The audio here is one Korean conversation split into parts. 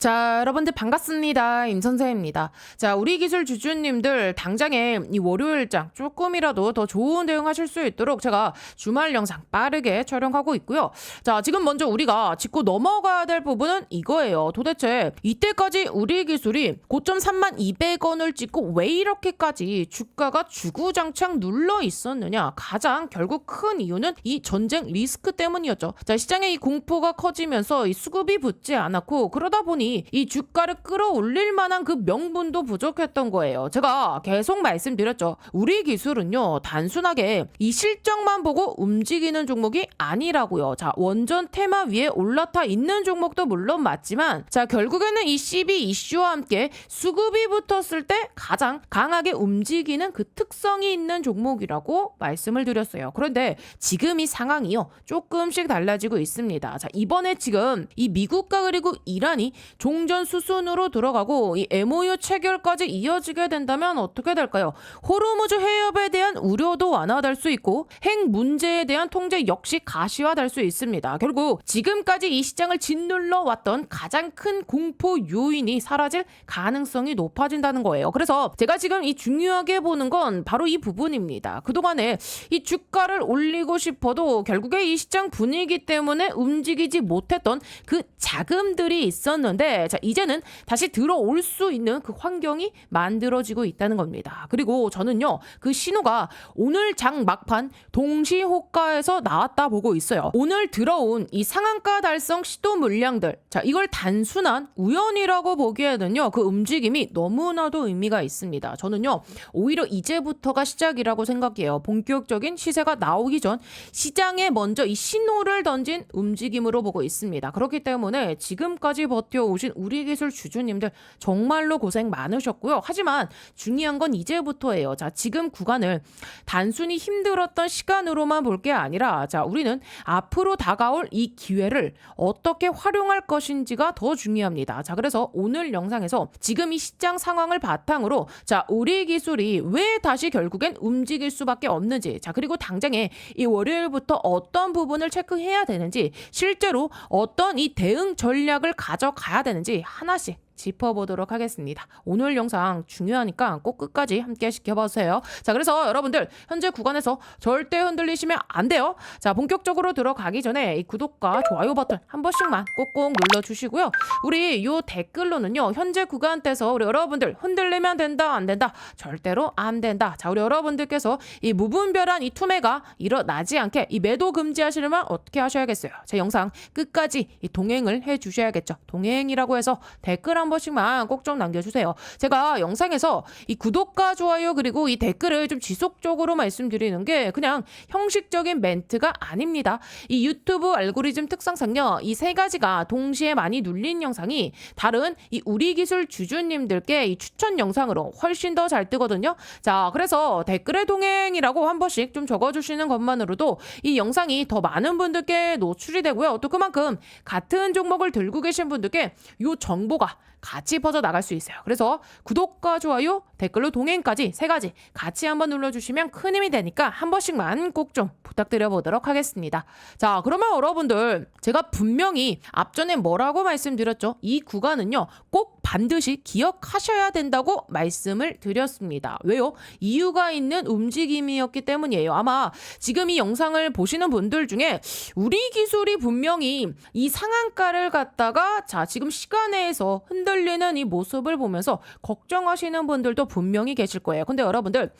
자, 여러분들 반갑습니다. 임선생입니다. 자, 우리 기술 주주님들 당장에 이 월요일장 조금이라도 더 좋은 대응하실 수 있도록 제가 주말 영상 빠르게 촬영하고 있고요. 자, 지금 먼저 우리가 짚고 넘어가야 될 부분은 이거예요. 도대체 이때까지 우리 기술이 고점 32,200원을 찍고 왜 이렇게까지 주가가 주구장창 눌러 있었느냐? 가장 결국 큰 이유는 이 전쟁 리스크 때문이었죠. 자, 시장의 이 공포가 커지면서 이 수급이 붙지 않았고 그러다 보니 이 주가를 끌어올릴 만한 그 명분도 부족했던 거예요. 제가 계속 말씀드렸죠. 우리 기술은요, 단순하게 이 실적만 보고 움직이는 종목이 아니라고요. 자, 원전 테마 위에 올라타 있는 종목도 물론 맞지만, 자, 결국에는 이 CB 이슈와 함께 수급이 붙었을 때 가장 강하게 움직이는 그 특성이 있는 종목이라고 말씀을 드렸어요. 그런데 지금 이 상황이요, 조금씩 달라지고 있습니다. 자, 이번에 지금 이 미국과 그리고 이란이 종전 수순으로 들어가고 이 MOU 체결까지 이어지게 된다면 어떻게 될까요? 호르무즈 해협에 대한 우려도 완화될 수 있고 핵 문제에 대한 통제 역시 가시화될 수 있습니다. 결국 지금까지 이 시장을 짓눌러 왔던 가장 큰 공포 요인이 사라질 가능성이 높아진다는 거예요. 그래서 제가 지금 이 중요하게 보는 건 바로 이 부분입니다. 그동안에 이 주가를 올리고 싶어도 결국에 이 시장 분위기 때문에 움직이지 못했던 그 자금들이 있었는데, 자, 이제는 다시 들어올 수 있는 그 환경이 만들어지고 있다는 겁니다. 그리고 저는요, 그 신호가 오늘 장 막판 동시호가에서 나왔다 보고 있어요. 오늘 들어온 이 상한가 달성 시도 물량들, 자, 이걸 단순한 우연이라고 보기에는요, 그 움직임이 너무나도 의미가 있습니다. 저는요, 오히려 이제부터가 시작이라고 생각해요. 본격적인 시세가 나오기 전 시장에 먼저 이 신호를 던진 움직임으로 보고 있습니다. 그렇기 때문에 지금까지 버텨오신 우리 기술 주주님들 정말로 고생 많으셨고요. 하지만 중요한 건 이제부터예요. 자, 지금 구간을 단순히 힘들었던 시간으로만 볼 게 아니라, 자, 우리는 앞으로 다가올 이 기회를 어떻게 활용할 것인지가 더 중요합니다. 자, 그래서 오늘 영상에서 지금 이 시장 상황을 바탕으로, 자, 우리 기술이 왜 다시 결국엔 움직일 수밖에 없는지, 자, 그리고 당장에 이 월요일부터 어떤 부분을 체크해야 되는지, 실제로 어떤 이 대응 전략을 가져가야 되는지 하나씩 짚어보도록 하겠습니다. 오늘 영상 중요하니까 꼭 끝까지 함께 지켜봐주세요. 자, 그래서 여러분들 현재 구간에서 절대 흔들리시면 안 돼요. 자, 본격적으로 들어가기 전에 이 구독과 좋아요 버튼 한 번씩만 꼭꼭 눌러주시고요. 우리 요 댓글로는요, 현재 구간대에서 우리 여러분들 흔들리면 된다 안 된다, 절대로 안 된다. 자, 우리 여러분들께서 이 무분별한 이 투매가 일어나지 않게 이 매도 금지하시려면 어떻게 하셔야겠어요? 제 영상 끝까지 이 동행을 해주셔야겠죠. 동행이라고 해서 댓글 한 번씩만 꼭 좀 남겨주세요. 제가 영상에서 이 구독과 좋아요 그리고 이 댓글을 좀 지속적으로 말씀드리는 게 그냥 형식적인 멘트가 아닙니다. 이 유튜브 알고리즘 특성상요, 이 세 가지가 동시에 많이 눌린 영상이 다른 이 우리 기술 주주님들께 이 추천 영상으로 훨씬 더 잘 뜨거든요. 자, 그래서 댓글의 동행이라고 한 번씩 좀 적어주시는 것만으로도 이 영상이 더 많은 분들께 노출이 되고요. 또 그만큼 같은 종목을 들고 계신 분들께 이 정보가 같이 퍼져나갈 수 있어요. 그래서 구독과 좋아요, 댓글로 동행까지 세 가지 같이 한번 눌러주시면 큰 힘이 되니까 한 번씩만 꼭 좀 부탁드려 보도록 하겠습니다. 자, 그러면 여러분들 제가 분명히 앞전에 뭐라고 말씀드렸죠? 이 구간은요, 꼭 반드시 기억하셔야 된다고 말씀을 드렸습니다. 왜요? 이유가 있는 움직임이었기 때문이에요. 아마 지금 이 영상을 보시는 분들 중에 우리 기술이 분명히 이 상한가를 갖다가, 자, 지금 시간에서 흔들리는 이 모습을 보면서 걱정하시는 분들도 분명히 계실 거예요. 근데 여러분들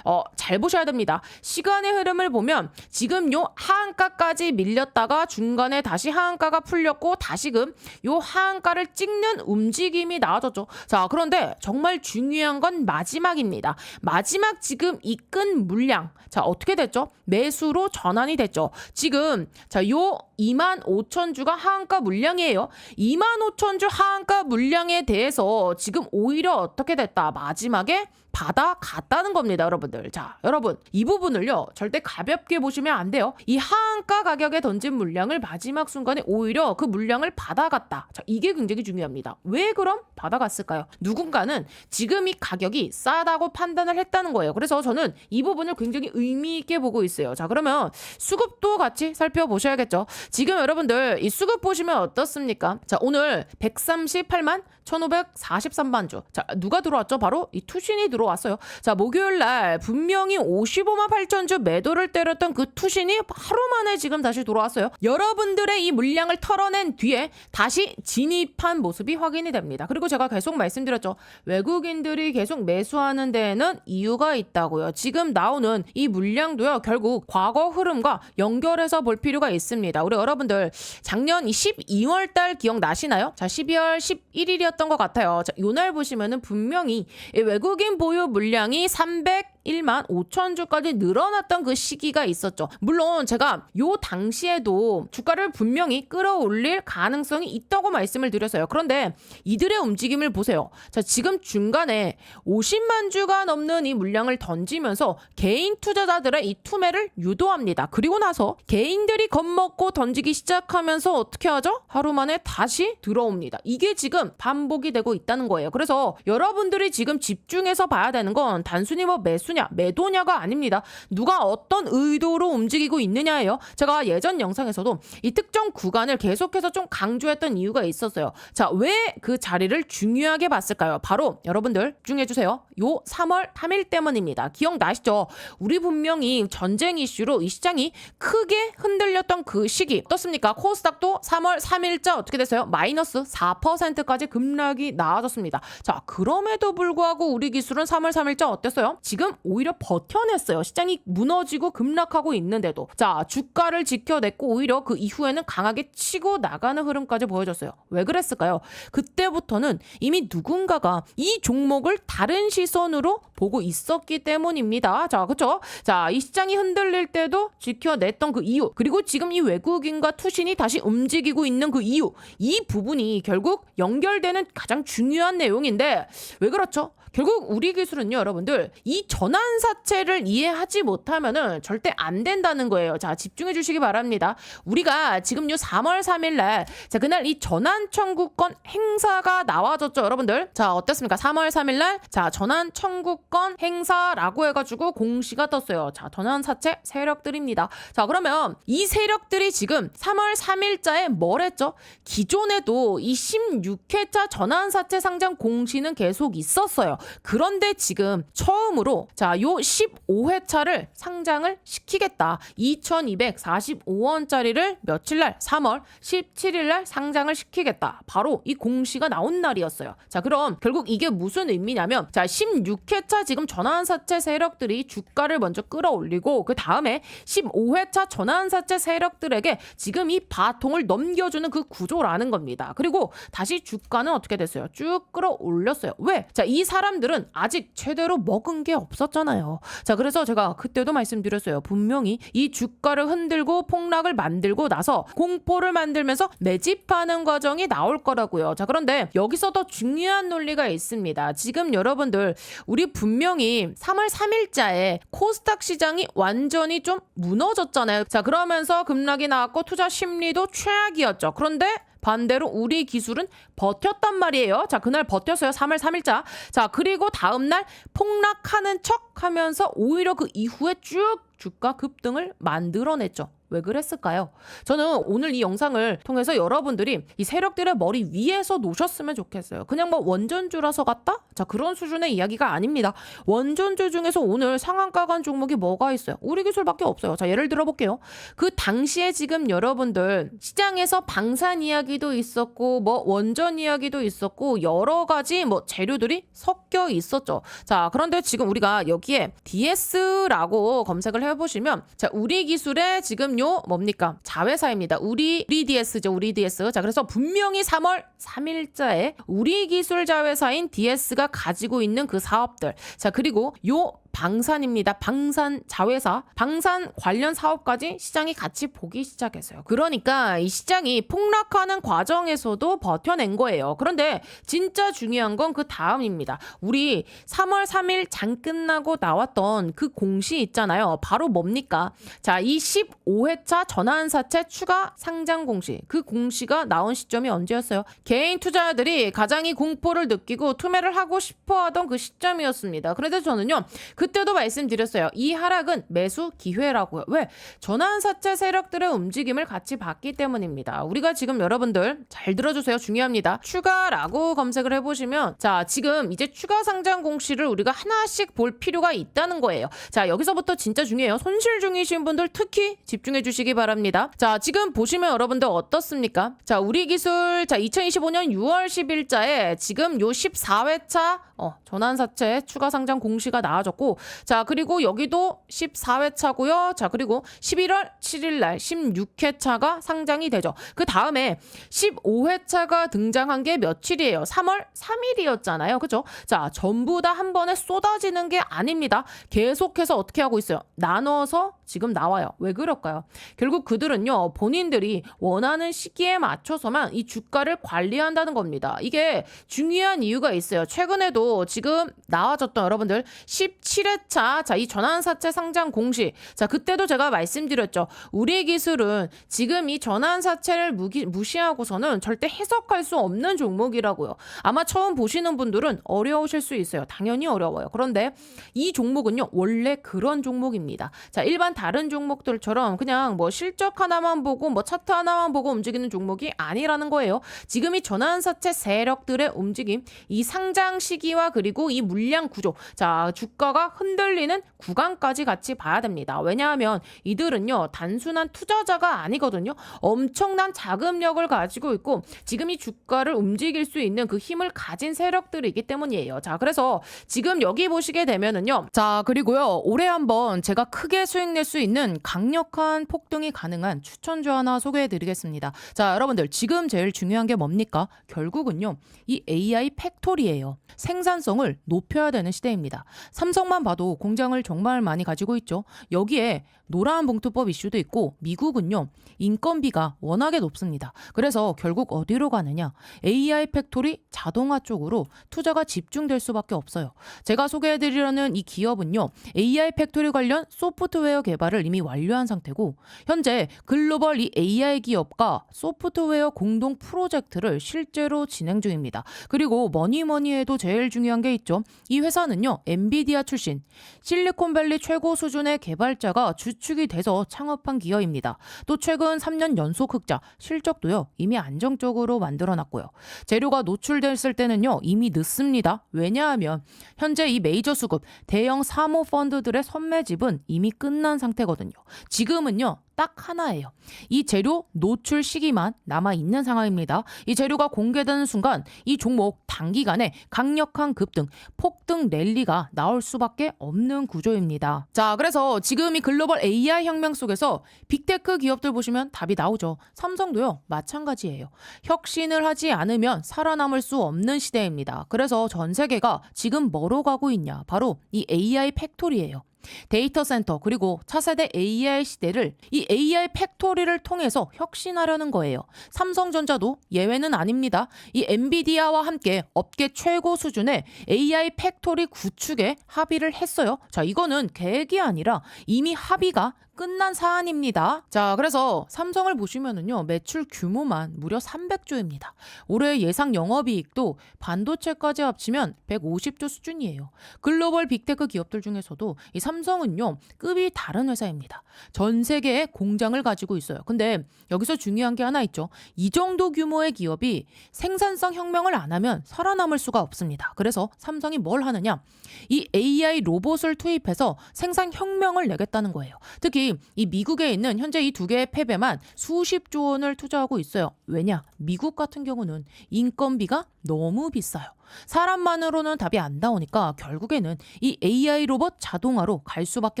잘 보셔야 됩니다. 시간의 흐름을 보면 지금 요 하한가까지 밀렸다가 중간에 다시 하한가가 풀렸고 다시금 요 하한가를 찍는 움직임이 나와졌죠. 자, 그런데 정말 중요한 건 마지막입니다. 마지막 지금 이끈 물량, 자, 어떻게 됐죠? 매수로 전환이 됐죠. 지금 자, 요 25,000주가 하한가 물량이에요. 25,000주 하한가 물량에 대해서 지금 오히려 어떻게 됐다? 마지막에 받아갔다는 겁니다, 여러분들. 자, 여러분 이 부분을요 절대 가볍게 보시면 안 돼요. 이 하한가 가격에 던진 물량을 마지막 순간에 오히려 그 물량을 받아갔다. 자, 이게 굉장히 중요합니다. 왜 그럼 받아갔을까요? 누군가는 지금 이 가격이 싸다고 판단을 했다는 거예요. 그래서 저는 이 부분을 굉장히 의미 있게 보고 있어요. 자, 그러면 수급도 같이 살펴보셔야겠죠. 지금 여러분들 이 수급 보시면 어떻습니까? 자, 오늘 138만 1543만 주. 자, 누가 들어왔죠? 바로 이 투신이 들어왔어요. 자, 목요일 날 분명히 55만 8천 주 매도를 때렸던 그 투신이 하루 만에 지금 다시 돌아왔어요. 여러분들의 이 물량을 털어낸 뒤에 다시 진입한 모습이 확인이 됩니다. 그리고 제가 계속 말씀드렸죠. 외국인들이 계속 매수하는 데에는 이유가 있다고요. 지금 나오는 이 물량도요. 결국 과거 흐름과 연결해서 볼 필요가 있습니다. 우리 여러분들 작년 12월 달 기억나시나요? 자, 12월 11일이었던 것 같아요. 자, 요날 보시면은 분명히 외국인 보유 물량이 301만 5천 주까지 늘어났던 그 시기가 있었죠. 물론 제가 요 당시에도 주가를 분명히 끌어올릴 가능성이 있다고 말씀을 드렸어요. 그런데 이들의 움직임을 보세요. 자, 지금 중간에 50만 주가 넘는 이 물량을 던지면서 개인 투자자들의 이 투매를 유도합니다. 그리고 나서 개인들이 겁먹고 던지기 시작하면서 어떻게 하죠? 하루 만에 다시 들어옵니다. 이게 지금 반복이 되고 있다는 거예요. 그래서 여러분들이 지금 집중해서 봐야 되는 건 단순히 뭐 매수냐 매도냐가 아닙니다. 누가 어떤 의도로 움직이고 있느냐예요. 제가 예전 영상에서도 이 특정 구간을 계속해서 좀 강조했던 이유가 있었어요. 자, 왜 그 자리를 중요하게 봤을까요? 바로 여러분들 집중해주세요. 요 3월 3일 때문입니다. 기억나시죠? 우리 분명히 전쟁 이슈로 이 시장이 크게 흔들렸던 그 시기 어떻습니까? 코스닥도 3월 3일자 어떻게 됐어요? 마이너스 4%까지 급락이 나아졌습니다. 자, 그럼에도 불구하고 우리 기술은 3월 3일자 어땠어요? 지금 오히려 버텨냈어요. 시장이 무너지고 급락하고 있는데도. 자, 주가를 지켜냈고 오히려 그 이후에는 강하게 치고 나가는 흐름까지 보여줬어요. 왜 그랬을까요? 그때부터는 이미 누군가가 이 종목을 다른 시선으로 보고 있었기 때문입니다. 자, 그쵸? 자, 이 시장이 흔들릴 때도 지켜냈던 그 이유, 그리고 지금 이 외국인과 투신이 다시 움직이고 있는 그 이유, 이 부분이 결국 연결되는 가장 중요한 내용인데 왜 그렇죠? 결국 우리 기술은요, 여러분들 이 전환사채를 이해하지 못하면은 절대 안 된다는 거예요. 자, 집중해 주시기 바랍니다. 우리가 지금 요 3월 3일 날, 자, 그날 이 전환 청구권 행사가 나와졌죠, 여러분들. 자, 어땠습니까? 3월 3일 날, 자, 전환 청구권 행사라고 해가지고 공시가 떴어요. 자, 전환사채 세력들입니다. 자, 그러면 이 세력들이 지금 3월 3일자에 뭘 했죠? 기존에도 이 16회차 전환사채 상장 공시는 계속 있었어요. 그런데 지금 처음으로 자, 요 15회차를 상장을 시키겠다. 2245원짜리를 며칠날 3월 17일날 상장을 시키겠다. 바로 이 공시가 나온 날이었어요. 자, 그럼 결국 이게 무슨 의미냐면 자, 16회차 지금 전환사채 세력들이 주가를 먼저 끌어올리고 그 다음에 15회차 전환사채 세력들에게 지금 이 바통을 넘겨주는 그 구조라는 겁니다. 그리고 다시 주가는 어떻게 됐어요? 쭉 끌어올렸어요. 왜? 자, 이 사람들은 아직 제대로 먹은 게 없었잖아요. 자, 그래서 제가 그때도 말씀드렸어요. 분명히 이 주가를 흔들고 폭락을 만들고 나서 공포를 만들면서 매집하는 과정이 나올 거라고요. 자, 그런데 여기서 더 중요한 논리가 있습니다. 지금 여러분들 우리 분명히 3월 3일자에 코스닥 시장이 완전히 좀 무너졌잖아요. 자, 그러면서 급락이 나왔고 투자 심리도 최악이었죠. 그런데 반대로 우리 기술은 버텼단 말이에요. 자, 그날 버텼어요. 3월 3일자. 자, 그리고 다음날 폭락하는 척 하면서 오히려 그 이후에 쭉 주가 급등을 만들어냈죠. 왜 그랬을까요? 저는 오늘 이 영상을 통해서 여러분들이 이 세력들의 머리 위에서 놓으셨으면 좋겠어요. 그냥 뭐 원전주라서 갔다? 자, 그런 수준의 이야기가 아닙니다. 원전주 중에서 오늘 상한가 간 종목이 뭐가 있어요? 우리 기술밖에 없어요. 자, 예를 들어볼게요. 그 당시에 지금 여러분들 시장에서 방산 이야기도 있었고 뭐 원전 이야기도 있었고 여러 가지 뭐 재료들이 섞여 있었죠. 자, 그런데 지금 우리가 여기에 DS라고 검색을 해보시면 자, 우리 기술의 지금 요 뭡니까? 자회사입니다. 우리 DS죠. 우리 DS. 자, 그래서 분명히 3월 3일자에 우리 기술 자회사인 DS가 가지고 있는 그 사업들. 자, 그리고 요 방산입니다. 방산 자회사, 방산 관련 사업까지 시장이 같이 보기 시작했어요. 그러니까 이 시장이 폭락하는 과정에서도 버텨낸 거예요. 그런데 진짜 중요한 건 그 다음입니다. 우리 3월 3일 장 끝나고 나왔던 그 공시 있잖아요. 바로 뭡니까? 자, 이 15회차 전환사채 추가 상장 공시. 그 공시가 나온 시점이 언제였어요? 개인 투자자들이 가장 이 공포를 느끼고 투매를 하고 싶어 하던 그 시점이었습니다. 그래서 저는요, 그때도 말씀드렸어요. 이 하락은 매수 기회라고요. 왜? 전환사채 세력들의 움직임을 같이 봤기 때문입니다. 우리가 지금 여러분들 잘 들어주세요. 중요합니다. 추가라고 검색을 해보시면, 자, 지금 이제 추가 상장 공시를 우리가 하나씩 볼 필요가 있다는 거예요. 자, 여기서부터 진짜 중요해요. 손실 중이신 분들 특히 집중해 주시기 바랍니다. 자, 지금 보시면 여러분들 어떻습니까? 자, 우리 기술, 자, 2025년 6월 10일자에 지금 요 14회차 전환사채 추가 상장 공시가 나와졌고, 자, 그리고 여기도 14회차고요. 자, 그리고 11월 7일 날 16회차가 상장이 되죠. 그 다음에 15회차가 등장한 게 며칠이에요? 3월 3일이었잖아요. 그죠? 자, 전부 다 한 번에 쏟아지는 게 아닙니다. 계속해서 어떻게 하고 있어요? 나눠서 지금 나와요. 왜 그럴까요? 결국 그들은요, 본인들이 원하는 시기에 맞춰서만 이 주가를 관리한다는 겁니다. 이게 중요한 이유가 있어요. 최근에도 지금 나와졌던 여러분들 17회차, 자, 이 전환사채 상장 공시. 자, 그때도 제가 말씀드렸죠. 우리 기술은 지금 이 전환사채를 무시하고서는 절대 해석할 수 없는 종목이라고요. 아마 처음 보시는 분들은 어려우실 수 있어요. 당연히 어려워요. 그런데 이 종목은요, 원래 그런 종목입니다. 자, 일반 다른 종목들처럼 그냥 뭐 실적 하나만 보고 뭐 차트 하나만 보고 움직이는 종목이 아니라는 거예요. 지금 이 전환사채 세력들의 움직임, 이 상장 시기와 그리고 이 물량 구조, 자, 주가가 흔들리는 구간까지 같이 봐야 됩니다. 왜냐하면 이들은요, 단순한 투자자가 아니거든요. 엄청난 자금력을 가지고 있고 지금 이 주가를 움직일 수 있는 그 힘을 가진 세력들이기 때문이에요. 자, 그래서 지금 여기 보시게 되면은요, 자, 그리고요, 올해 한번 제가 크게 수익 낼 수 있는 강력한 폭등이 가능한 추천주 하나 소개해드리겠습니다. 자, 여러분들 지금 제일 중요한 게 뭡니까? 결국은요, 이 AI 팩토리예요. 생산성을 높여야 되는 시대입니다. 삼성만 봐도 공장을 정말 많이 가지고 있죠. 여기에 노란 봉투법 이슈도 있고 미국은요, 인건비가 워낙에 높습니다. 그래서 결국 어디로 가느냐? AI 팩토리 자동화 쪽으로 투자가 집중될 수밖에 없어요. 제가 소개해드리려는 이 기업은요, AI 팩토리 관련 소프트웨어 개발을 이미 완료한 상태고 현재 글로벌 이 AI 기업과 소프트웨어 공동 프로젝트를 실제로 진행 중입니다. 그리고 뭐니 해도 제일 중요한 게 있죠. 이 회사는요, 엔비디아 출신 실리콘밸리 최고 수준의 개발자가 주축이 돼서 창업한 기업입니다. 또 최근 3년 연속 흑자, 실적도요, 이미 안정적으로 만들어놨고요. 재료가 노출됐을 때는요, 이미 늦습니다. 왜냐하면 현재 이 메이저 수급 대형 사모 펀드들의 선매집은 이미 끝난 상태거든요. 지금은요, 딱 하나예요. 이 재료 노출 시기만 남아있는 상황입니다. 이 재료가 공개되는 순간 이 종목 단기간에 강력한 급등, 폭등 랠리가 나올 수밖에 없는 구조입니다. 자, 그래서 지금 이 글로벌 AI 혁명 속에서 빅테크 기업들 보시면 답이 나오죠. 삼성도요, 마찬가지예요. 혁신을 하지 않으면 살아남을 수 없는 시대입니다. 그래서 전 세계가 지금 뭐로 가고 있냐? 바로 이 AI 팩토리예요. 데이터 센터 그리고 차세대 AI 시대를 이 AI 팩토리를 통해서 혁신하려는 거예요. 삼성전자도 예외는 아닙니다. 이 엔비디아와 함께 업계 최고 수준의 AI 팩토리 구축에 합의를 했어요. 자, 이거는 계획이 아니라 이미 합의가 끝난 사안입니다. 자, 그래서 삼성을 보시면은요, 매출 규모만 무려 300조입니다. 올해 예상 영업이익도 반도체까지 합치면 150조 수준이에요. 글로벌 빅테크 기업들 중에서도 이 삼성은요, 급이 다른 회사입니다. 전 세계에 공장을 가지고 있어요. 근데 여기서 중요한 게 하나 있죠. 이 정도 규모의 기업이 생산성 혁명을 안 하면 살아남을 수가 없습니다. 그래서 삼성이 뭘 하느냐? 이 AI 로봇을 투입해서 생산 혁명을 내겠다는 거예요. 특히 특히 이 미국에 있는 현재 이 두 개의 팹에만 수십조 원을 투자하고 있어요. 왜냐? 미국 같은 경우는 인건비가 너무 비싸요. 사람만으로는 답이 안 나오니까 결국에는 이 AI 로봇 자동화로 갈 수밖에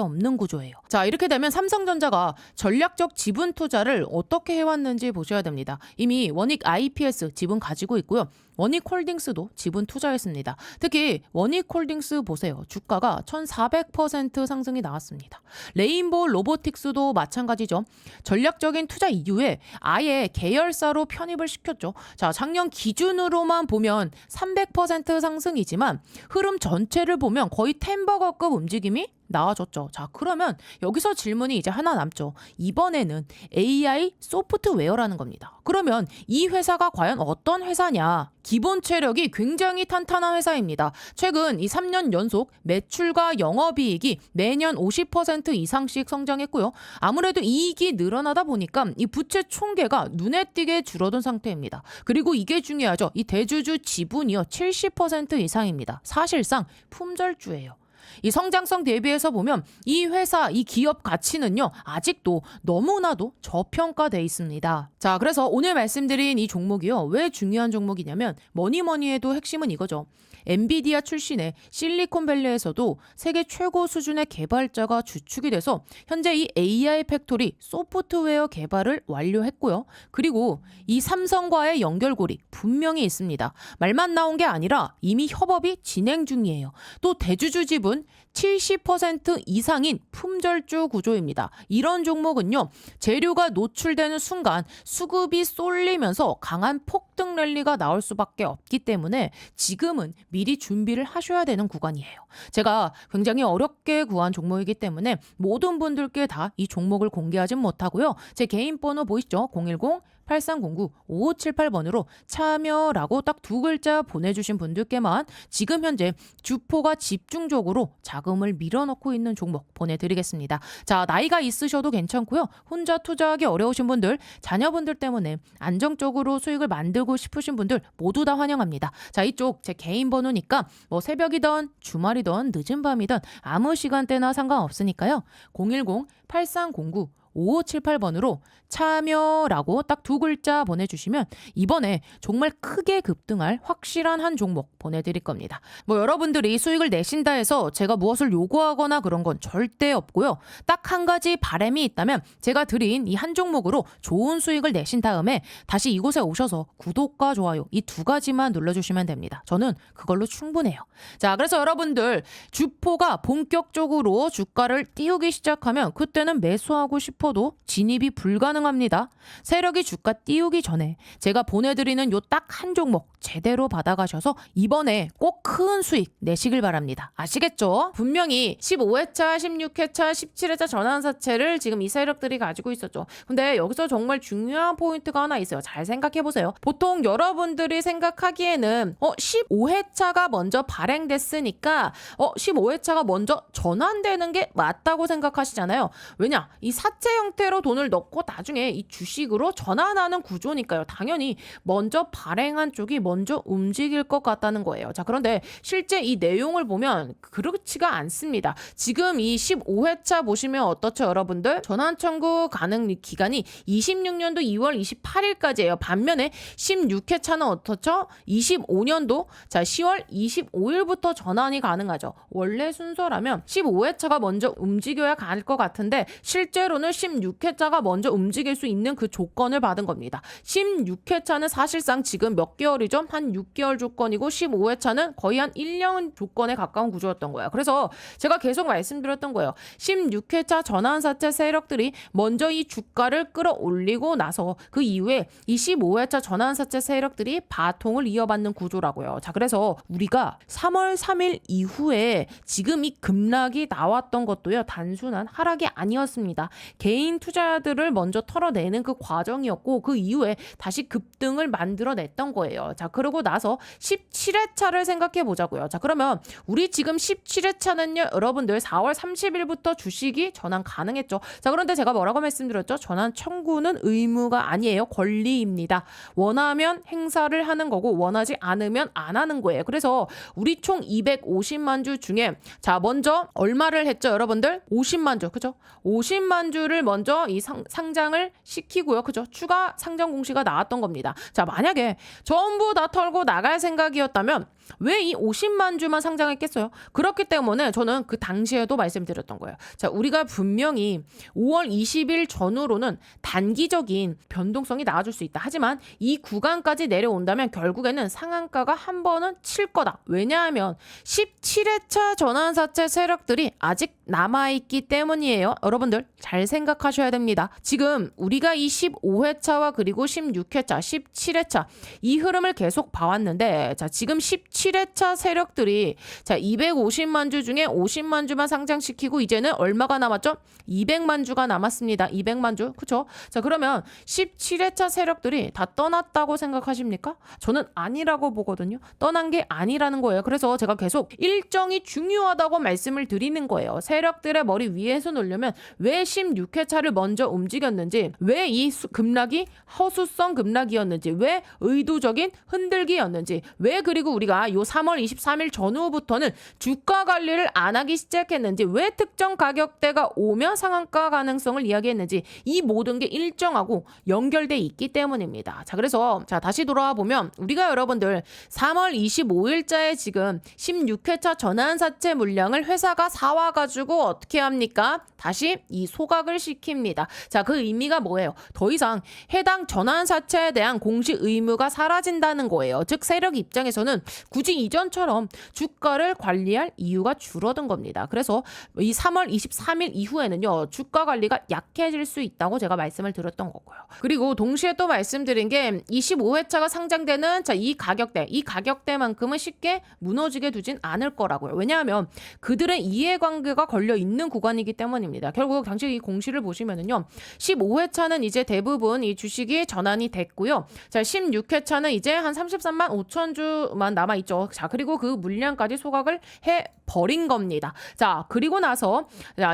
없는 구조예요. 자, 이렇게 되면 삼성전자가 전략적 지분 투자를 어떻게 해왔는지 보셔야 됩니다. 이미 원익 IPS 지분 가지고 있고요. 원익홀딩스도 지분 투자했습니다. 특히 원익홀딩스 보세요. 주가가 1400% 상승이 나왔습니다. 레인보우 로보틱스도 마찬가지죠. 전략적인 투자 이후에 아예 계열사로 편입을 시켰죠. 자, 작년 기준으로만 보면 300% 상승이지만 흐름 전체를 보면 거의 템버거급 움직임이 나와줬죠. 자, 그러면 여기서 질문이 이제 하나 남죠. 이번에는 AI 소프트웨어라는 겁니다. 그러면 이 회사가 과연 어떤 회사냐? 기본 체력이 굉장히 탄탄한 회사입니다. 최근 이 3년 연속 매출과 영업이익이 매년 50% 이상씩 성장했고요. 아무래도 이익이 늘어나다 보니까 이 부채 총계가 눈에 띄게 줄어든 상태입니다. 그리고 이게 중요하죠. 이 대주주 지분이요 70% 이상입니다. 사실상 품절주예요. 이 성장성 대비해서 보면 이 회사, 이 기업 가치는요, 아직도 너무나도 저평가돼 있습니다. 자, 그래서 오늘 말씀드린 이 종목이요, 왜 중요한 종목이냐면 뭐니 해도 핵심은 이거죠. 엔비디아 출신의 실리콘밸리에서도 세계 최고 수준의 개발자가 주축이 돼서 현재 이 AI 팩토리 소프트웨어 개발을 완료했고요. 그리고 이 삼성과의 연결고리 분명히 있습니다. 말만 나온 게 아니라 이미 협업이 진행 중이에요. 또 대주주 지분 70% 이상인 품절주 구조입니다. 이런 종목은요, 재료가 노출되는 순간 수급이 쏠리면서 강한 폭등 랠리가 나올 수밖에 없기 때문에 지금은 미리 준비를 하셔야 되는 구간이에요. 제가 굉장히 어렵게 구한 종목이기 때문에 모든 분들께 다 이 종목을 공개하진 못하고요. 제 개인 번호 보이시죠? 010-8309-5578번으로 참여라고 딱 두 글자 보내주신 분들께만 지금 현재 주포가 집중적으로 자금을 밀어넣고 있는 종목 보내드리겠습니다. 자, 나이가 있으셔도 괜찮고요. 혼자 투자하기 어려우신 분들, 자녀분들 때문에 안정적으로 수익을 만들고 싶으신 분들 모두 다 환영합니다. 자, 이쪽 제 개인 번호니까 뭐 새벽이든 주말이든 늦은 밤이든 아무 시간대나 상관없으니까요. 010-8309-5578번으로 참여라고 딱 두 글자 보내주시면 이번에 정말 크게 급등할 확실한 한 종목 보내드릴 겁니다. 뭐 여러분들이 수익을 내신다 해서 제가 무엇을 요구하거나 그런 건 절대 없고요. 딱 한 가지 바람이 있다면 제가 드린 이 한 종목으로 좋은 수익을 내신 다음에 다시 이곳에 오셔서 구독과 좋아요 이 두 가지만 눌러주시면 됩니다. 저는 그걸로 충분해요. 자, 그래서 여러분들 주포가 본격적으로 주가를 띄우기 시작하면 그때는 매수하고 싶어도 진입이 불가능합니다. 세력이 주가 띄우기 전에 제가 보내드리는 요 딱 한 종목 제대로 받아가셔서 이번에 꼭 큰 수익 내시길 바랍니다. 아시겠죠? 분명히 15회차, 16회차, 17회차 전환사채를 지금 이 세력들이 가지고 있었죠. 근데 여기서 정말 중요한 포인트가 하나 있어요. 잘 생각해보세요. 보통 여러분들이 생각하기에는 15회차가 먼저 발행됐으니까 15회차가 먼저 전환되는 게 맞다고 생각하시잖아요. 왜냐? 이 사채 형태로 돈을 넣고 나중에 이 주식으로 전환하는 구조니까요. 당연히 먼저 발행한 쪽이 먼저 움직일 것 같다는 거예요. 자, 그런데 실제 이 내용을 보면 그렇지가 않습니다. 지금 이 15회차 보시면 어떻죠, 여러분들? 전환 청구 가능 기간이 26년도 2월 28일까지예요. 반면에 16회차는 어떻죠? 25년도 10월 25일부터 전환이 가능하죠. 원래 순서라면 15회차가 먼저 움직여야 갈 것 같은데 실제로는 16회차가 먼저 움직일 수 있는 그 조건을 받은 겁니다. 16회차는 사실상 지금 몇 개월이죠? 한 6개월 조건이고 15회차는 거의 한 1년 조건에 가까운 구조였던 거예요. 그래서 제가 계속 말씀드렸던 거예요. 16회차 전환사채 세력들이 먼저 이 주가를 끌어올리고 나서 그 이후에 이 15회차 전환사채 세력들이 바통을 이어받는 구조라고요. 자, 그래서 우리가 3월 3일 이후에 지금 이 급락이 나왔던 것도요, 단순한 하락이 아니었습니다. 개인 개인 투자들을 먼저 털어내는 그 과정이었고 그 이후에 다시 급등을 만들어냈던 거예요. 자, 그러고 나서 17회차를 생각해 보자고요. 자, 그러면 우리 지금 17회차는요, 여러분들 4월 30일부터 주식이 전환 가능했죠. 자, 그런데 제가 뭐라고 말씀드렸죠? 전환 청구는 의무가 아니에요. 권리입니다. 원하면 행사를 하는 거고 원하지 않으면 안 하는 거예요. 그래서 우리 총 250만 주 중에 자, 먼저 얼마를 했죠, 여러분들? 50만 주. 그죠? 50만 주를 먼저 이 상장을 시키고요. 그죠? 추가 상장 공시가 나왔던 겁니다. 자, 만약에 전부 다 털고 나갈 생각이었다면 왜 이 50만 주만 상장했겠어요? 그렇기 때문에 저는 그 당시에도 말씀드렸던 거예요. 자, 우리가 분명히 5월 20일 전후로는 단기적인 변동성이 나와줄 수 있다. 하지만 이 구간까지 내려온다면 결국에는 상한가가 한 번은 칠 거다. 왜냐하면 17회차 전환사채 세력들이 아직 남아있기 때문이에요. 여러분들 잘 생각하셔야 됩니다. 지금 우리가 이 15회차와 그리고 16회차, 17회차 이 흐름을 계속 봐왔는데 자, 지금 17회차 세력들이 자, 250만 주 중에 50만 주만 상장시키고 이제는 얼마가 남았죠? 200만 주가 남았습니다. 200만 주. 그렇죠? 자, 그러면 17회차 세력들이 다 떠났다고 생각하십니까? 저는 아니라고 보거든요. 떠난 게 아니라는 거예요. 그래서 제가 계속 일정이 중요하다고 말씀을 드리는 거예요. 세력들의 머리 위에서 놓으려면 왜 16회차를 먼저 움직였는지, 왜 이 급락이 허수성 급락이었는지, 왜 의도적인 흔들기였는지, 왜 그리고 우리가 요 3월 23일 전후부터는 주가 관리를 안 하기 시작했는지, 왜 특정 가격대가 오면 상한가 가능성을 이야기했는지 이 모든 게 일정하고 연결돼 있기 때문입니다. 자, 그래서 자, 다시 돌아와 보면 우리가 여러분들 3월 25일자에 지금 16회차 전환사채 물량을 회사가 사와가지고 어떻게 합니까? 다시 이 소각을 시킵니다. 자, 그 의미가 뭐예요? 더 이상 해당 전환사채에 대한 공시 의무가 사라진다는 거예요. 즉 세력 입장에서는 굳이 이전처럼 주가를 관리할 이유가 줄어든 겁니다. 그래서 이 3월 23일 이후에는요, 주가 관리가 약해질 수 있다고 제가 말씀을 드렸던 거고요. 그리고 동시에 또 말씀드린 게 25회차가 상장되는 자, 이 가격대만큼은 쉽게 무너지게 두진 않을 거라고요. 왜냐하면 그들의 이해관계가 걸려 있는 구간이기 때문입니다. 결국 당시 이 공시를 보시면은요, 15회차는 이제 대부분 이 주식이 전환이 됐고요. 자, 16회차는 이제 한 33만 5천 주만 남아있죠. 자, 그리고 그 물량까지 소각을 해버린 겁니다. 자, 그리고 나서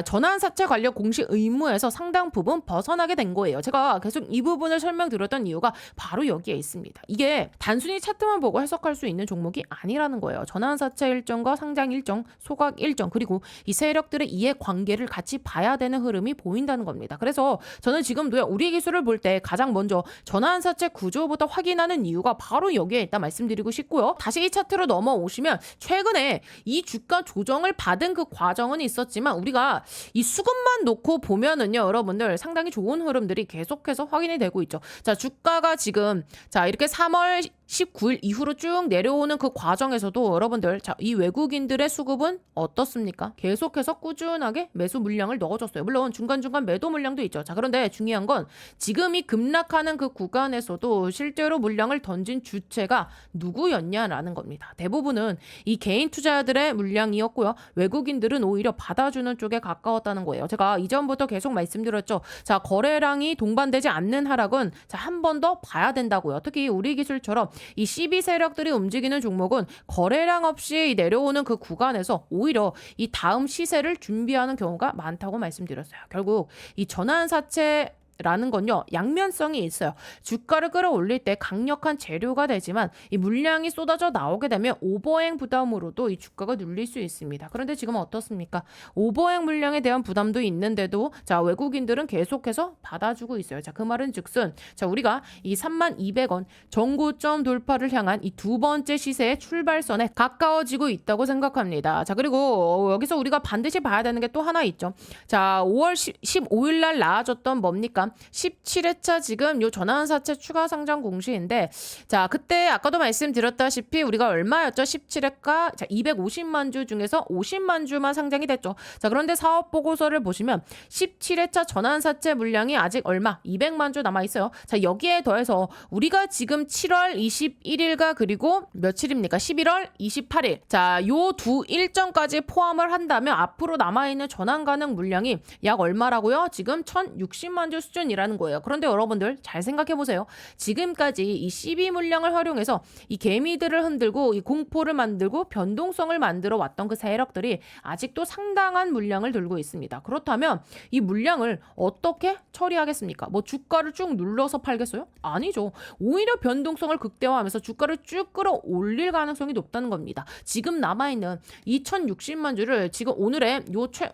전환사채 관련 공시 의무에서 상당 부분 벗어나게 된 거예요. 제가 계속 이 부분을 설명드렸던 이유가 바로 여기에 있습니다. 이게 단순히 차트만 보고 해석할 수 있는 종목이 아니라는 거예요. 전환사채 일정과 상장 일정, 소각 일정, 그리고 이 세력들의 이해관계를 같이 봐야 되는 흐름이 보인다는 겁니다. 그래서 저는 지금도요, 우리 기술을 볼 때 가장 먼저 전환사채 구조부터 확인하는 이유가 바로 여기에 있다 말씀드리고 싶고요. 다시 이 차트로 넘어오시면 최근에 이 주가 조정을 받은 그 과정은 있었지만 우리가 이 수급만 놓고 보면은요, 여러분들 상당히 좋은 흐름들이 계속해서 확인이 되고 있죠. 자, 주가가 지금 자, 이렇게 3월 19일 이후로 쭉 내려오는 그 과정에서도 여러분들 자, 이 외국인들의 수급은 어떻습니까? 계속해서 꾸준하게 매수 물량을 넣어줬어요. 물론 중간중간 매도 물량도 있죠. 자, 그런데 중요한 건 지금 이 급락하는 그 구간에서도 실제로 물량을 던진 주체가 누구였냐라는 겁니다. 대부분은 이 개인 투자자들의 물량이었고요. 외국인들은 오히려 받아주는 쪽에 가까웠다는 거예요. 제가 이전부터 계속 말씀드렸죠. 자, 거래량이 동반되지 않는 하락은 자, 한 번 더 봐야 된다고요. 특히 우리 기술처럼 이 CB 세력들이 움직이는 종목은 거래량 없이 내려오는 그 구간에서 오히려 이 다음 시세를 준비하는 경우가 많다고 말씀드렸어요. 결국 이 전환사채 라는 건요, 양면성이 있어요. 주가를 끌어올릴 때 강력한 재료가 되지만 이 물량이 쏟아져 나오게 되면 오버행 부담으로도 이 주가가 눌릴 수 있습니다. 그런데 지금 어떻습니까? 오버행 물량에 대한 부담도 있는데도 자, 외국인들은 계속해서 받아주고 있어요. 자, 그 말은 즉슨 자, 우리가 이 32,200원 정고점 돌파를 향한 이 두 번째 시세의 출발선에 가까워지고 있다고 생각합니다. 자, 그리고 여기서 우리가 반드시 봐야 되는 게 또 하나 있죠. 자, 5월 15일 날 나와줬던 뭡니까? 잠깐 17회차 지금 요 전환사채 추가 상장 공시인데 자 그때 아까도 말씀드렸다시피 우리가 얼마였죠? 17회가 자 250만 주 중에서 50만 주만 상장이 됐죠. 자 그런데 사업 보고서를 보시면 17회차 전환사채 물량이 아직 얼마? 200만 주 남아 있어요. 자 여기에 더해서 우리가 지금 7월 21일과 그리고 며칠입니까? 11월 28일. 자 요 두 일정까지 포함을 한다면 앞으로 남아 있는 전환 가능 물량이 약 얼마라고요? 지금 1060만 주 수준이라는 거예요. 그런데 여러분들 잘 생각해 보세요. 지금까지 이 CB 물량을 활용해서 이 개미들을 흔들고 이 공포를 만들고 변동성을 만들어 왔던 그 세력들이 아직도 상당한 물량을 들고 있습니다. 그렇다면 이 물량을 어떻게 처리하겠습니까? 뭐 주가를 쭉 눌러서 팔겠어요? 아니죠. 오히려 변동성을 극대화하면서 주가를 쭉 끌어올릴 가능성이 높다는 겁니다. 지금 남아있는 2060만 주를 지금 오늘의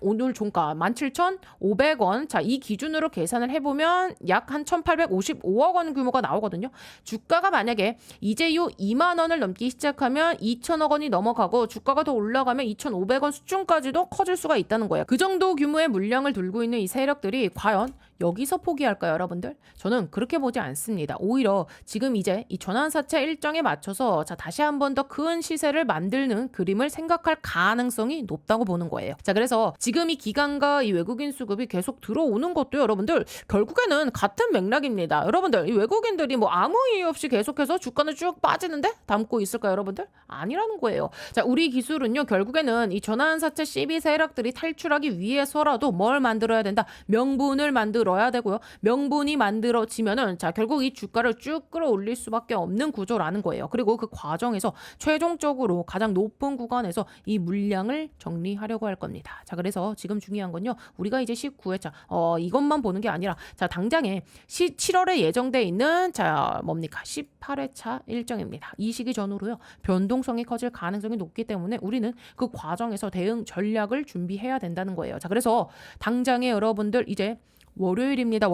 오늘 종가 17,500원 자 이 기준으로 계산을 해보면 약 한 1,855억 원 규모가 나오거든요. 주가가 만약에 이제 요 2만 원을 넘기 시작하면 2천억 원이 넘어가고 주가가 더 올라가면 2,500원 수준까지도 커질 수가 있다는 거예요. 그 정도 규모의 물량을 들고 있는 이 세력들이 과연 여기서 포기할까요, 여러분들? 저는 그렇게 보지 않습니다. 오히려 지금 이제 이 전환사채 일정에 맞춰서 자 다시 한 번 더 큰 시세를 만드는 그림을 생각할 가능성이 높다고 보는 거예요. 자 그래서 지금 이 기관과 이 외국인 수급이 계속 들어오는 것도 여러분들 결국에는 같은 맥락입니다. 여러분들 이 외국인들이 뭐 아무 이유 없이 계속해서 주가는 쭉 빠지는데 담고 있을까요, 여러분들? 아니라는 거예요. 자 우리 기술은요 결국에는 이 전환사채 CB 세력들이 탈출하기 위해서라도 뭘 만들어야 된다? 명분을 만들어야 되고요. 명분이 만들어지면은 자 결국 이 주가를 쭉 끌어올릴 수밖에 없는 구조라는 거예요. 그리고 그 과정에서 최종적으로 가장 높은 구간에서 이 물량을 정리하려고 할 겁니다. 자 그래서 지금 중요한 건요. 우리가 이제 19회차 이것만 보는 게 아니라 자 당장에 7월에 예정돼 있는 자 뭡니까 18회차 일정입니다. 이 시기 전후로요. 변동성이 커질 가능성이 높기 때문에 우리는 그 과정에서 대응 전략을 준비해야 된다는 거예요. 자 그래서 당장에 여러분들 이제 월요일입니다.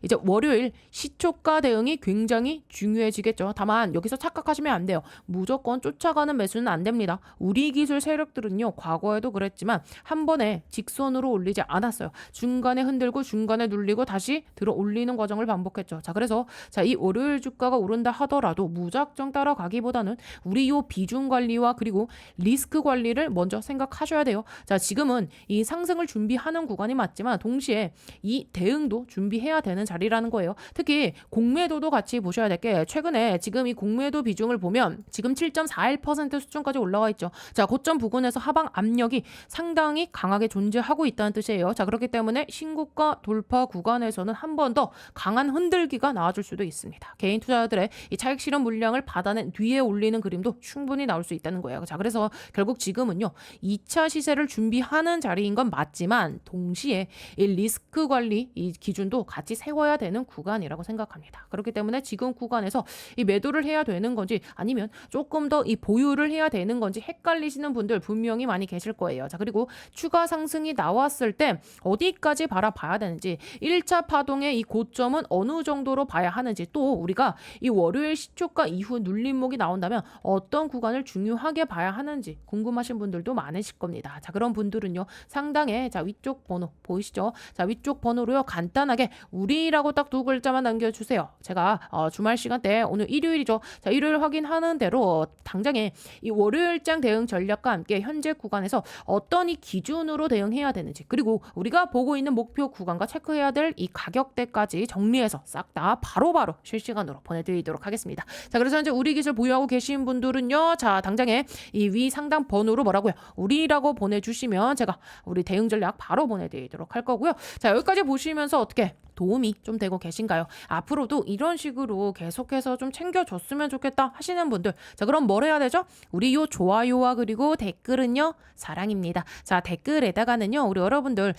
이제 월요일 시초가 대응이 굉장히 중요해지겠죠. 다만 여기서 착각하시면 안 돼요. 무조건 쫓아가는 매수는 안 됩니다. 우리 기술 세력들은요. 과거에도 그랬지만 한 번에 직선으로 올리지 않았어요. 중간에 흔들고 중간에 눌리고 다시 들어 올리는 과정을 반복했죠. 자 그래서 자 이 월요일 주가가 오른다 하더라도 무작정 따라가기보다는 우리 요 비중 관리와 그리고 리스크 관리를 먼저 생각하셔야 돼요. 자 지금은 이 상승을 준비하는 구간이 맞지만 동시에 이 대응도 준비해야 되는 자리라는 거예요. 특히 공매도도 같이 보셔야 될 게 최근에 지금 이 공매도 비중을 보면 지금 7.41% 수준까지 올라와 있죠. 자, 고점 부근에서 하방 압력이 상당히 강하게 존재하고 있다는 뜻이에요. 자, 그렇기 때문에 신고가 돌파 구간에서는 한 번 더 강한 흔들기가 나와줄 수도 있습니다. 개인 투자자들의 이 차익 실현 물량을 받아낸 뒤에 올리는 그림도 충분히 나올 수 있다는 거예요. 자, 그래서 결국 지금은요. 2차 시세를 준비하는 자리인 건 맞지만 동시에 이 리스크 관리 이 기준도 같이 세워야 되는 구간이라고 생각합니다. 그렇기 때문에 지금 구간에서 이 매도를 해야 되는 건지 아니면 조금 더 이 보유를 해야 되는 건지 헷갈리시는 분들 분명히 많이 계실 거예요. 자, 그리고 추가 상승이 나왔을 때 어디까지 바라봐야 되는지 1차 파동의 이 고점은 어느 정도로 봐야 하는지 또 우리가 이 월요일 시초가 이후 눌림목이 나온다면 어떤 구간을 중요하게 봐야 하는지 궁금하신 분들도 많으실 겁니다. 자, 그런 분들은요. 상단에 자 위쪽 번호 보이시죠? 자, 위쪽 번호로요. 간단하게 우리라고 딱 두 글자만 남겨주세요. 제가 주말 시간대 오늘 일요일이죠. 자, 일요일 확인하는 대로 당장에 이 월요일장 대응 전략과 함께 현재 구간에서 어떤 이 기준으로 대응해야 되는지 그리고 우리가 보고 있는 목표 구간과 체크해야 될 이 가격대까지 정리해서 싹 다 바로바로 실시간으로 보내드리도록 하겠습니다. 자, 그래서 이제 우리 기술 보유하고 계신 분들은요. 자, 당장에 이 위 상단 번호로 뭐라고요? 우리라고 보내주시면 제가 우리 대응 전략 바로 보내드리도록 할 거고요. 자, 여기까지 보시면서 어떻게 도움이 좀 되고 계신가요? 앞으로도 이런 식으로 계속해서 좀 챙겨줬으면 좋겠다 하시는 분들 자 그럼 뭘 해야 되죠? 우리 요 좋아요와 그리고 댓글은요 사랑입니다. 자 댓글에다가는요 우리 여러분들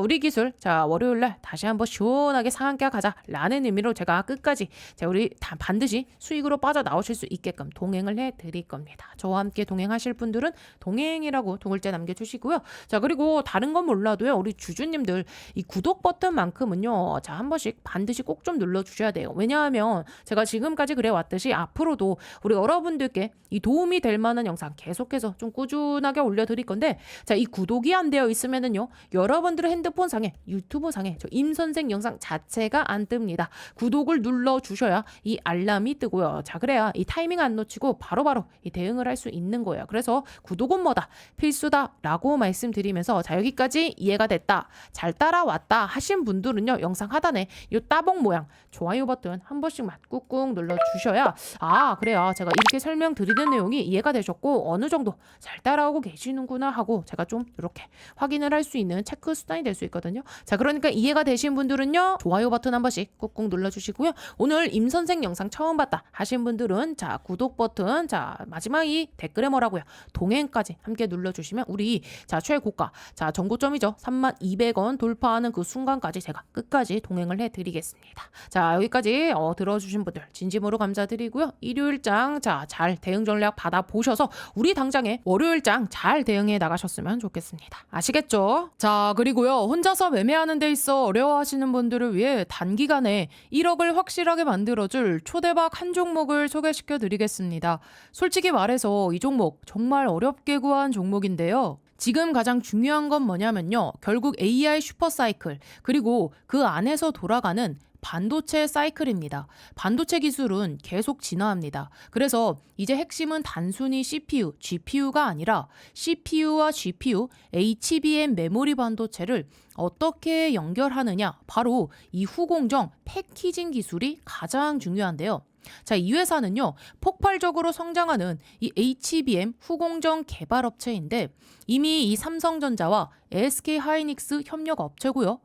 우리 기술 자 월요일날 다시 한번 시원하게 상한가 가자 라는 의미로 제가 끝까지 자 우리 다 반드시 수익으로 빠져나오실 수 있게끔 동행을 해드릴 겁니다. 저와 함께 동행하실 분들은 동행이라고 동글자 남겨주시고요. 자 그리고 다른 건 몰라도요 우리 주주님들 이 구독 버튼만큼은요 버튼은요. 자, 한 번씩 반드시 꼭 좀 눌러주셔야 돼요. 왜냐하면 제가 지금까지 그래왔듯이 앞으로도 우리 여러분들께 이 도움이 될 만한 영상 계속해서 좀 꾸준하게 올려드릴 건데, 자, 이 구독이 안 되어 있으면은요. 여러분들의 핸드폰 상에, 유튜브 상에 저 임선생 영상 자체가 안 뜹니다. 구독을 눌러주셔야 이 알람이 뜨고요. 자, 그래야 이 타이밍 안 놓치고 바로바로 이 대응을 할 수 있는 거예요. 그래서 구독은 뭐다? 필수다라고 말씀드리면서, 자, 여기까지 이해가 됐다, 잘 따라왔다 하신 분들은요. 영상 하단에 이 따봉 모양 좋아요 버튼 한 번씩만 꾹꾹 눌러주셔야, 아, 그래요, 제가 이렇게 설명드리는 내용이 이해가 되셨고 어느 정도 잘 따라오고 계시는구나 하고 제가 좀 이렇게 확인을 할 수 있는 체크 수단이 될 수 있거든요. 자, 그러니까 이해가 되신 분들은요. 좋아요 버튼 한 번씩 꾹꾹 눌러주시고요. 오늘 임선생 영상 처음 봤다 하신 분들은 자, 구독 버튼, 자, 마지막 이 댓글에 뭐라고요? 동행까지 함께 눌러주시면 우리 자, 최고가, 자, 정고점이죠. 32,000원 돌파하는 그 순간까지 제가 끝까지 동행을 해드리겠습니다. 자, 여기까지 들어주신 분들 진심으로 감사드리고요. 일요일장 자, 잘 대응 전략 받아보셔서 우리 당장에 월요일장 잘 대응해 나가셨으면 좋겠습니다. 아시겠죠? 자, 그리고요. 혼자서 매매하는 데 있어 어려워하시는 분들을 위해 단기간에 1억을 확실하게 만들어줄 초대박 한 종목을 소개시켜 드리겠습니다. 솔직히 말해서 이 종목 정말 어렵게 구한 종목인데요. 지금 가장 중요한 건 뭐냐면요. 결국 AI 슈퍼사이클, 그리고 그 안에서 돌아가는 반도체 사이클입니다. 반도체 기술은 계속 진화합니다. 그래서 이제 핵심은 단순히 CPU, GPU가 아니라 CPU와 GPU, HBM 메모리 반도체를 어떻게 연결하느냐, 바로 이 후공정 패키징 기술이 가장 중요한데요. 자, 이 회사는요, 폭발적으로 성장하는 이 HBM 후공정 개발업체인데 이미 이 삼성전자와 SK 하이닉스 협력 업체고요.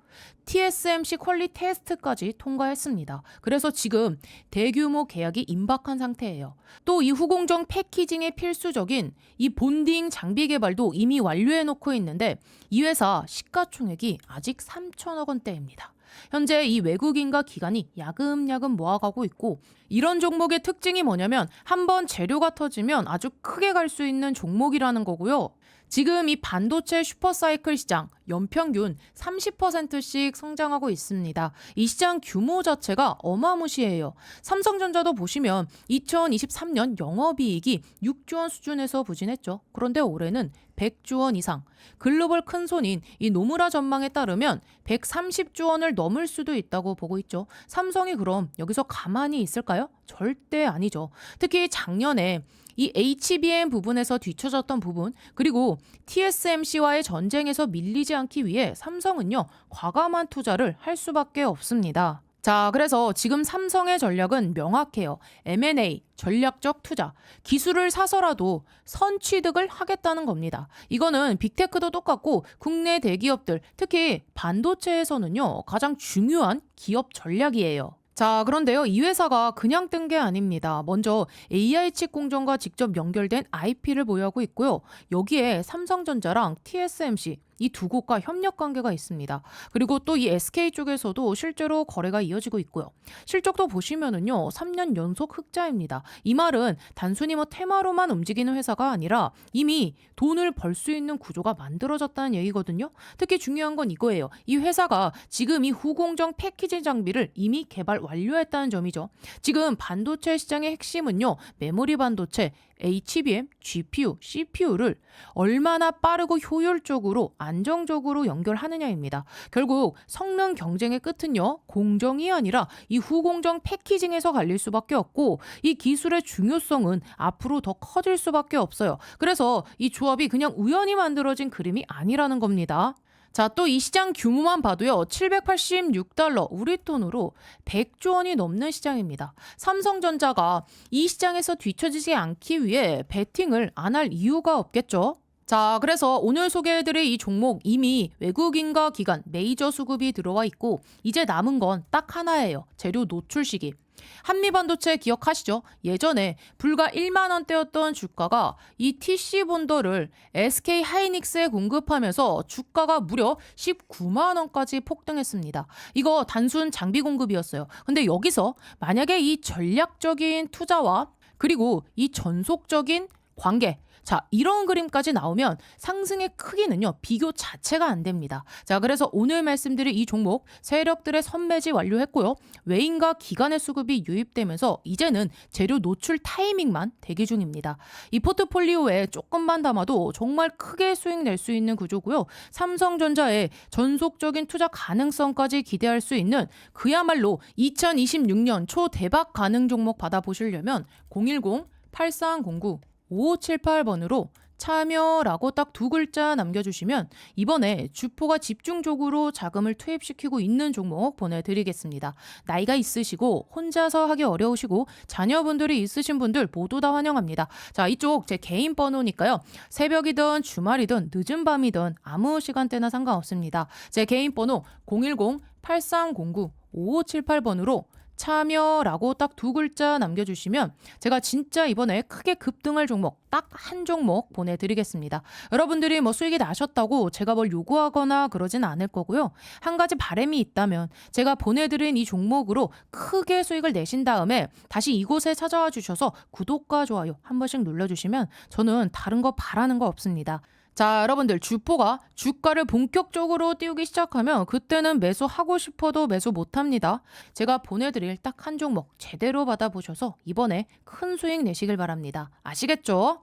TSMC 퀄리 테스트까지 통과했습니다. 그래서 지금 대규모 계약이 임박한 상태예요. 또 이 후공정 패키징에 필수적인 이 본딩 장비 개발도 이미 완료해 놓고 있는데 이 회사 시가총액이 아직 3천억 원대입니다. 현재 이 외국인과 기관이 야금야금 모아가고 있고, 이런 종목의 특징이 뭐냐면 한번 재료가 터지면 아주 크게 갈 수 있는 종목이라는 거고요. 지금 이 반도체 슈퍼사이클 시장 연평균 30%씩 성장하고 있습니다. 이 시장 규모 자체가 어마무시해요. 삼성전자도 보시면 2023년 영업이익이 6조 원 수준에서 부진했죠. 그런데 올해는 100조 원 이상, 글로벌 큰손인 이 노무라 전망에 따르면 130조 원을 넘을 수도 있다고 보고 있죠. 삼성이 그럼 여기서 가만히 있을까요? 절대 아니죠. 특히 작년에 이 HBM 부분에서 뒤처졌던 부분, 그리고 TSMC와의 전쟁에서 밀리지 않기 위해 삼성은요, 과감한 투자를 할 수밖에 없습니다. 자, 그래서 지금 삼성의 전략은 명확해요. M&A, 전략적 투자, 기술을 사서라도 선취득을 하겠다는 겁니다. 이거는 빅테크도 똑같고 국내 대기업들, 특히 반도체에서는요, 가장 중요한 기업 전략이에요. 자, 그런데요, 이 회사가 그냥 뜬 게 아닙니다. 먼저 AI 칩 공정과 직접 연결된 IP를 보유하고 있고요. 여기에 삼성전자랑 TSMC 이 두 곳과 협력 관계가 있습니다. 그리고 또 이 SK 쪽에서도 실제로 거래가 이어지고 있고요. 실적도 보시면은요, 3년 연속 흑자입니다. 이 말은 단순히 뭐 테마로만 움직이는 회사가 아니라 이미 돈을 벌 수 있는 구조가 만들어졌다는 얘기거든요. 특히 중요한 건 이거예요. 이 회사가 지금 이 후공정 패키지 장비를 이미 개발 완료했다는 점이죠. 지금 반도체 시장의 핵심은요, 메모리 반도체, HBM, GPU, CPU를 얼마나 빠르고 효율적으로 안정적으로 연결하느냐입니다. 결국 성능 경쟁의 끝은요, 공정이 아니라 이 후공정 패키징에서 갈릴 수밖에 없고, 이 기술의 중요성은 앞으로 더 커질 수밖에 없어요. 그래서 이 조합이 그냥 우연히 만들어진 그림이 아니라는 겁니다. 자, 또 이 시장 규모만 봐도요, 786달러, 우리 돈으로 100조 원이 넘는 시장입니다. 삼성전자가 이 시장에서 뒤처지지 않기 위해 베팅을 안 할 이유가 없겠죠. 자, 그래서 오늘 소개해드릴 이 종목 이미 외국인과 기관 메이저 수급이 들어와 있고, 이제 남은 건 딱 하나예요. 재료 노출 시기. 한미반도체 기억하시죠? 예전에 불과 1만 원대였던 주가가 이 TC 본더를 SK 하이닉스에 공급하면서 주가가 무려 19만 원까지 폭등했습니다. 이거 단순 장비 공급이었어요. 근데 여기서 만약에 이 전략적인 투자와 그리고 이 전속적인 관계, 자, 이런 그림까지 나오면 상승의 크기는요, 비교 자체가 안 됩니다. 자, 그래서 오늘 말씀드릴 이 종목 세력들의 선매지 완료했고요. 외인과 기관의 수급이 유입되면서 이제는 재료 노출 타이밍만 대기 중입니다. 이 포트폴리오에 조금만 담아도 정말 크게 수익 낼 수 있는 구조고요. 삼성전자의 전속적인 투자 가능성까지 기대할 수 있는 그야말로 2026년 초대박 가능 종목 받아보시려면 010-8309-5578번으로 참여라고 딱 두 글자 남겨주시면 이번에 주포가 집중적으로 자금을 투입시키고 있는 종목 보내드리겠습니다. 나이가 있으시고 혼자서 하기 어려우시고 자녀분들이 있으신 분들 모두 다 환영합니다. 자, 이쪽 제 개인 번호니까요. 새벽이든 주말이든 늦은 밤이든 아무 시간대나 상관없습니다. 제 개인 번호 010-8309-5578번으로 참여라고 딱 두 글자 남겨주시면 제가 진짜 이번에 크게 급등할 종목 딱 한 종목 보내드리겠습니다. 여러분들이 뭐 수익이 나셨다고 제가 뭘 요구하거나 그러진 않을 거고요. 한 가지 바람이 있다면 제가 보내드린 이 종목으로 크게 수익을 내신 다음에 다시 이곳에 찾아와 주셔서 구독과 좋아요 한 번씩 눌러주시면 저는 다른 거 바라는 거 없습니다. 자, 여러분들 주포가 주가를 본격적으로 띄우기 시작하면 그때는 매수하고 싶어도 매수 못합니다. 제가 보내드릴 딱 한 종목 제대로 받아보셔서 이번에 큰 수익 내시길 바랍니다. 아시겠죠?